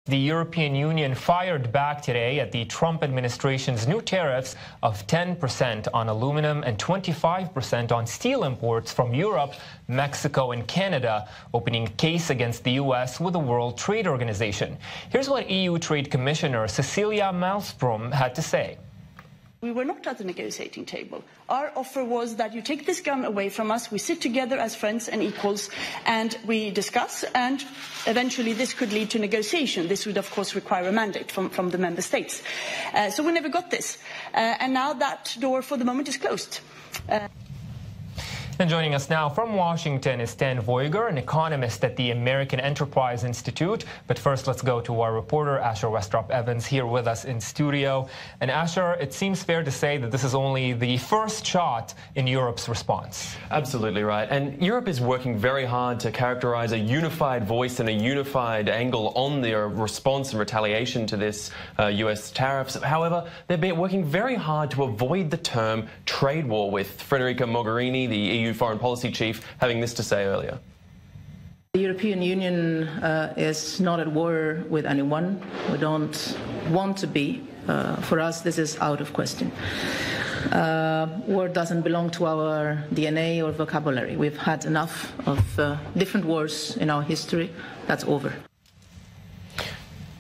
The European Union fired back today at the Trump administration's new tariffs of 10% on aluminum and 25% on steel imports from Europe, Mexico, and Canada, opening a case against the U.S. with the World Trade Organization. Here's what EU Trade Commissioner Cecilia Malmström had to say. We were not at the negotiating table. Our offer was that you take this gun away from us, we sit together as friends and equals, and we discuss, and eventually this could lead to negotiation. This would, of course, require a mandate from the member states. So we never got this. And now that door for the moment is closed. And joining us now from Washington is Veuger, an economist at the American Enterprise Institute. But first, let's go to our reporter, Asher Westropp-Evans, here with us in studio. And Asher, it seems fair to say that this is only the first shot in Europe's response. Absolutely right. And Europe is working very hard to characterize a unified voice and a unified angle on their response and retaliation to this U.S. tariffs. However, they're working very hard to avoid the term trade war, with Federica Mogherini, the EU foreign policy chief, having this to say earlier. The European Union is not at war with anyone. We don't want to be. For us, this is out of question. War doesn't belong to our DNA or vocabulary. We've had enough of different wars in our history. That's over.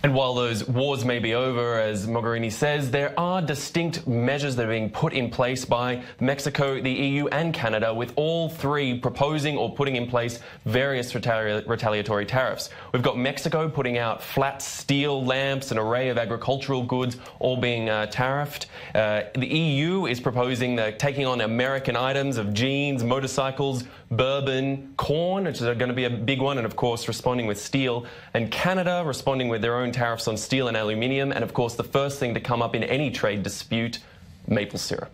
And while those wars may be over, as Mogherini says, there are distinct measures that are being put in place by Mexico, the EU and Canada, with all three proposing or putting in place various retaliatory tariffs. We've got Mexico putting out flat steel lamps, an array of agricultural goods, all being tariffed. The EU is proposing taking on American items of jeans, motorcycles, bourbon, corn, which is going to be a big one, and of course responding with steel. And Canada responding with their own tariffs on steel and aluminium, and of course the first thing to come up in any trade dispute, maple syrup.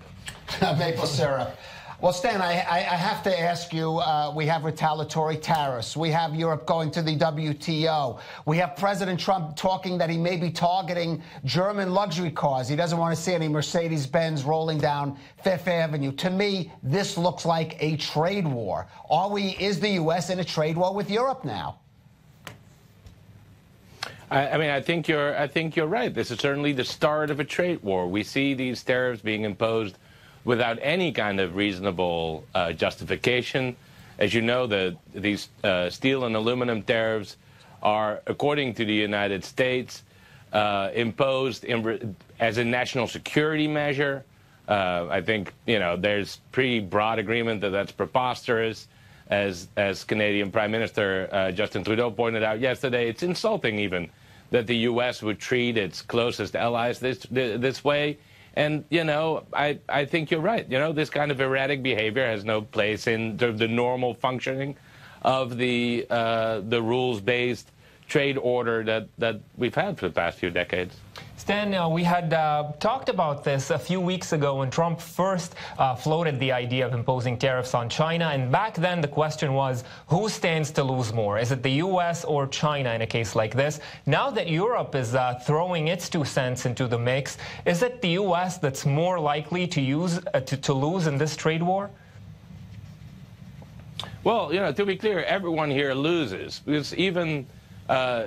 Maple syrup. Well, Stan, I have to ask you, we have retaliatory tariffs. We have Europe going to the WTO. We have President Trump talking that he may be targeting German luxury cars. He doesn't want to see any Mercedes-Benz rolling down Fifth Avenue. To me, this looks like a trade war. Is the U.S. in a trade war with Europe now? I mean, I think you're right. This is certainly the start of a trade war. We see these tariffs being imposed without any kind of reasonable justification. As you know, these steel and aluminum tariffs are, according to the United States, imposed as a national security measure. I think, there's pretty broad agreement that that's preposterous. As Canadian Prime Minister Justin Trudeau pointed out yesterday, it's insulting even that the U.S. would treat its closest allies this way. And, I think you're right. This kind of erratic behavior has no place in the normal functioning of the rules-based trade order that we've had for the past few decades. Stan, we had talked about this a few weeks ago when Trump first floated the idea of imposing tariffs on China. And back then, the question was, who stands to lose more? Is it the U.S. or China in a case like this? Now that Europe is throwing its 2 cents into the mix, is it the U.S. that's more likely to lose in this trade war? Well, to be clear, everyone here loses, because even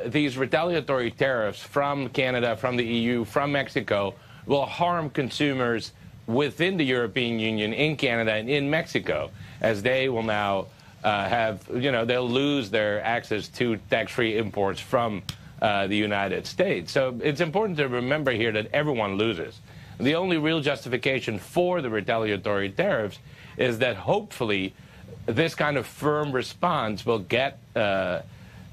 these retaliatory tariffs from Canada, from the EU, from Mexico will harm consumers within the European Union, in Canada and in Mexico, as they will now they'll lose their access to tax-free imports from the United States. So it's important to remember here that everyone loses. The only real justification for the retaliatory tariffs is that hopefully this kind of firm response will get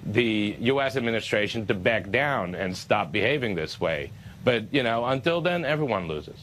the U.S. administration to back down and stop behaving this way. But, until then, everyone loses.